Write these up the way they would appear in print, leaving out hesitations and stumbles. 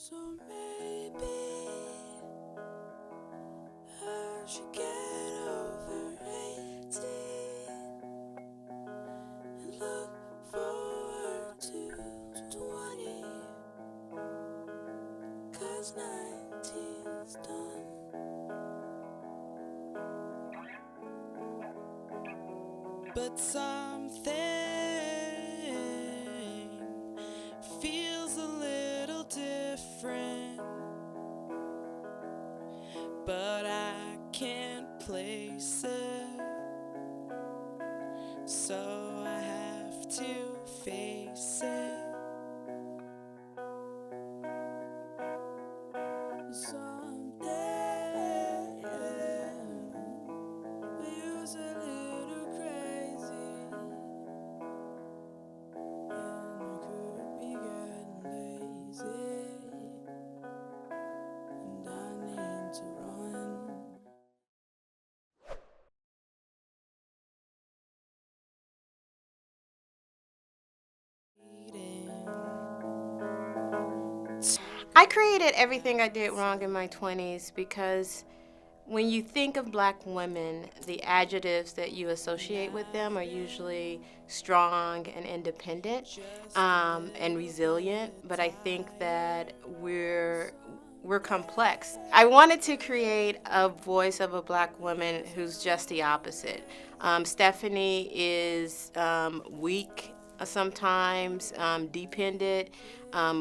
So maybe I should get over 18 and look forward to 20, 'cause 19's done. But something feels a little different, but I can't place it, so I have to face it. Someday we use a little crazy, and I could be getting lazy, and I need to run. I created everything I did wrong in my 20s because when you think of black women, the adjectives that you associate with them are usually strong and independent and resilient, but I think that we're complex. I wanted to create a voice of a black woman who's just the opposite. Stephanie is weak sometimes, dependent,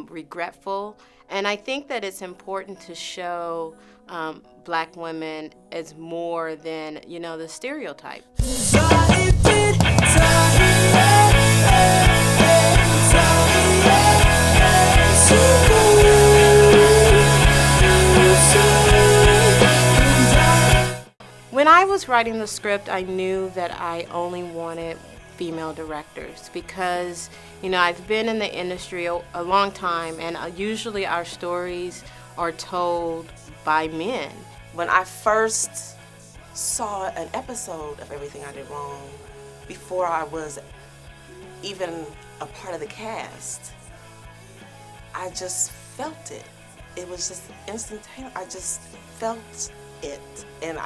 regretful, and I think that it's important to show black women as more than, the stereotype. When I was writing the script, I knew that I only wanted female directors because, I've been in the industry a long time, and usually our stories are told by men. When I first saw an episode of Everything I Did Wrong, before I was even a part of the cast, I just felt it. It was just instantaneous. I just felt it. And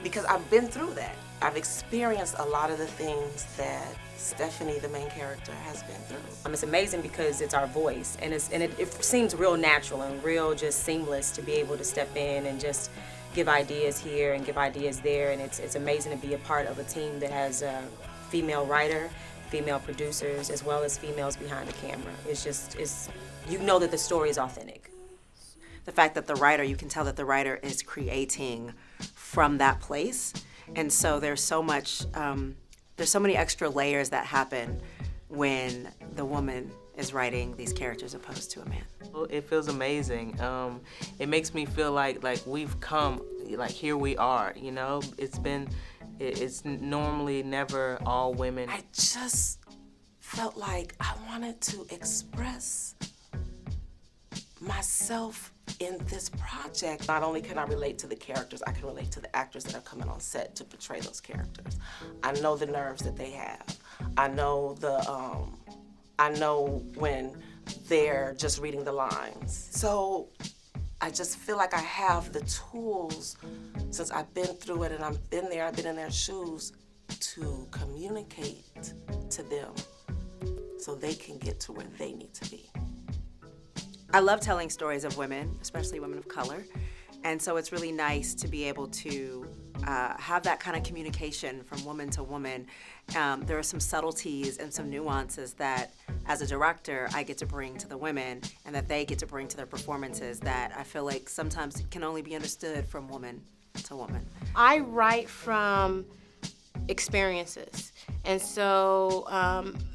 because I've been through that. I've experienced a lot of the things that Stephanie, the main character, has been through. It's amazing because it's our voice, and it seems real natural and real just seamless to be able to step in and just give ideas here and give ideas there, and it's amazing to be a part of a team that has a female writer, female producers, as well as females behind the camera. You know that the story is authentic. The fact that you can tell that the writer is creating from that place. And so there's so many extra layers that happen when the woman is writing these characters opposed to a man. It feels amazing. It makes me feel like we've come, like here we are, it's normally never all women. I just felt like I wanted to express myself in this project. Not only can I relate to the characters, I can relate to the actors that are coming on set to portray those characters. I know the nerves that they have. I know when they're just reading the lines. So I just feel like I have the tools, since I've been through it and I've been in their shoes, to communicate to them so they can get to where they need to be. I love telling stories of women, especially women of color, and so it's really nice to be able to have that kind of communication from woman to woman. There are some subtleties and some nuances that, as a director, I get to bring to the women and that they get to bring to their performances that I feel like sometimes can only be understood from woman to woman. I write from experiences, and so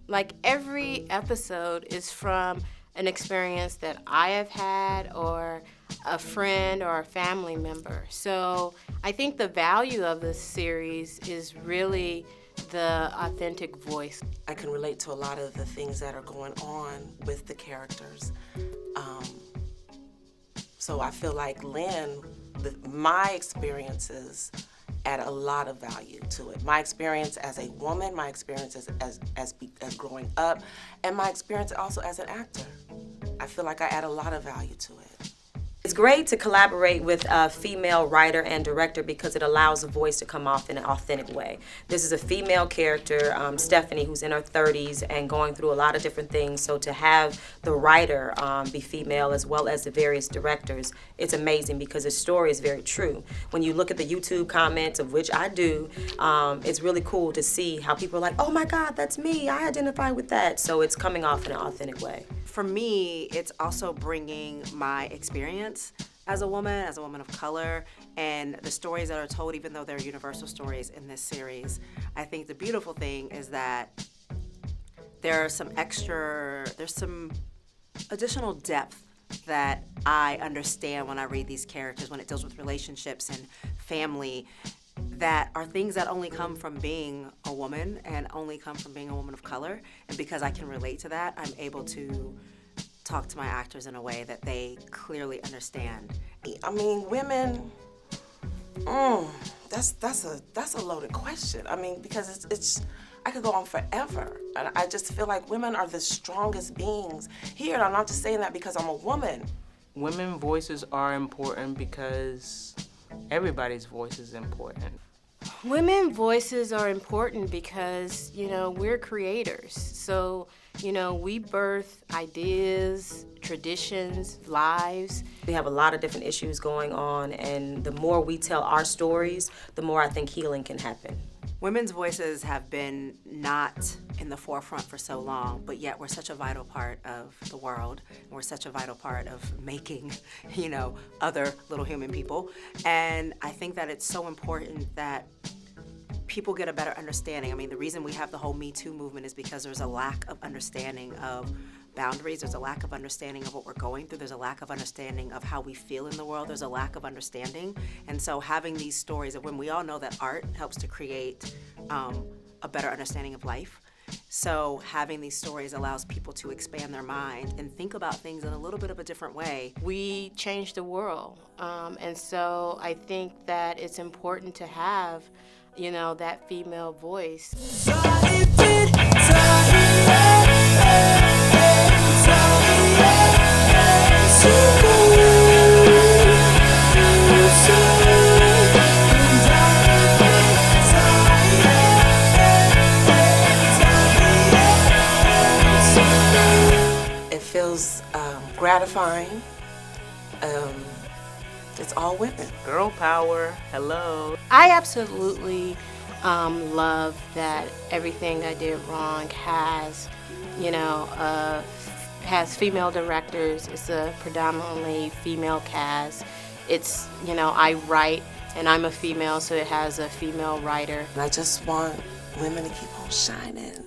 like every episode is from an experience that I have had or a friend or a family member. So I think the value of this series is really the authentic voice. I can relate to a lot of the things that are going on with the characters. So I feel like my experiences add a lot of value to it. My experience as a woman, my experience as growing up, and my experience also as an actor. I feel like I add a lot of value to it. It's great to collaborate with a female writer and director because it allows a voice to come off in an authentic way. This is a female character, Stephanie, who's in her 30s and going through a lot of different things. So to have the writer be female as well as the various directors, it's amazing because the story is very true. When you look at the YouTube comments, of which I do, it's really cool to see how people are like, oh my God, that's me, I identify with that. So it's coming off in an authentic way. For me, it's also bringing my experience as a woman of color, and the stories that are told, even though they're universal stories in this series. I think the beautiful thing is that there's some additional depth that I understand when I read these characters, when it deals with relationships and family, that are things that only come from being a woman and only come from being a woman of color. And because I can relate to that, I'm able to talk to my actors in a way that they clearly understand. I mean, women, that's a loaded question. I mean, because it's I could go on forever. And I just feel like women are the strongest beings here. And I'm not just saying that because I'm a woman. Women voices are important because everybody's voice is important. Women voices are important because, we're creators. So, we birth ideas, traditions, lives. We have a lot of different issues going on, and the more we tell our stories, the more I think healing can happen. Women's voices have been not in the forefront for so long, but yet we're such a vital part of the world. We're such a vital part of making, other little human people. And I think that it's so important that people get a better understanding. I mean, the reason we have the whole Me Too movement is because there's a lack of understanding of boundaries. There's a lack of understanding of what we're going through. There's a lack of understanding of how we feel in the world. There's a lack of understanding. And so having these stories of when we all know that art helps to create a better understanding of life. So having these stories allows people to expand their mind and think about things in a little bit of a different way. We change the world. And so I think that it's important to have, that female voice. It feels gratifying. It's all women. Girl power, hello. I absolutely love that Everything I Did Wrong has, has female directors. It's a predominantly female cast. It's, I write and I'm a female, so it has a female writer. And I just want women to keep on shining.